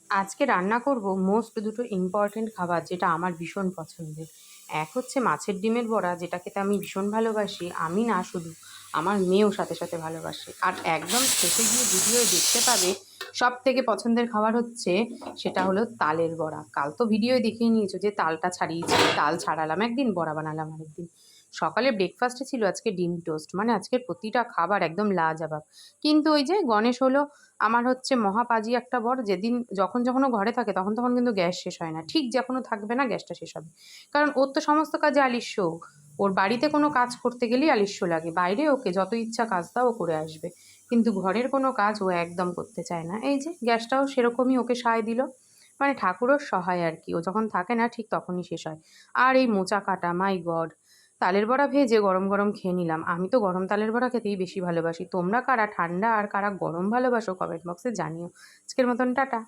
আজকে রান্না করব মোস্ট দুটো ইম্পর্টেন্ট খাবার, যেটা আমার ভীষণ পছন্দের। এক হচ্ছে মাছের ডিমের বড়া, যেটা খেতে আমি ভীষণ ভালোবাসি। আমি না শুধু, আমার মেয়েও সাথে সাথে ভালোবাসে। আর একদম শেষে গিয়ে ভিডিও দেখতে পাবে সব থেকে পছন্দের খাবার হচ্ছে, সেটা হলো তালের বড়া। কাল তো ভিডিও দেখিয়ে নিয়েছো যে তালটা ছাড়িয়েছি, তাল ছাড়ালাম একদিন, বড়া বানালাম আরেকদিন। সকালে ব্রেকফাস্টে ছিল আজকে ডিম টোস্ট, মানে আজকের প্রতিটা খাবার একদম লাজবাব। কিন্তু ওই যে গণেশ হলো আমার হচ্ছে মহাপাজি একটা বর, যেদিন যখন যখনও ঘরে থাকে তখন তখন কিন্তু গ্যাস শেষ হয় না, ঠিক যখনও থাকবে না গ্যাসটা শেষ হবে। কারণ ওর তো সমস্ত কাজে আলিস্য। ওর বাড়িতে কোনো কাজ করতে গেলেই আলিস্য লাগে, বাইরে ওকে যত ইচ্ছা কাজ দাও ও করে আসবে, কিন্তু ঘরের কোনো কাজ ও একদম করতে চায় না। এই যে গ্যাসটাও সেরকমই ওকে সায় দিল, মানে ঠাকুরের সহায় আর কি, ও যখন থাকে না ঠিক তখনই শেষ হয়। আর এই মোচা কাটা, মাই গড! তালের বড়া ভেজে গরম গরম খেয়ে নিলাম। আমি তো গরম তালের বড়া খেতেই বেশি ভালোবাসি। তোমরা কারা ঠান্ডা আর কারা গরম ভালোবাসো কমেন্ট বক্সে জানিও। আজকের মতন টাটা।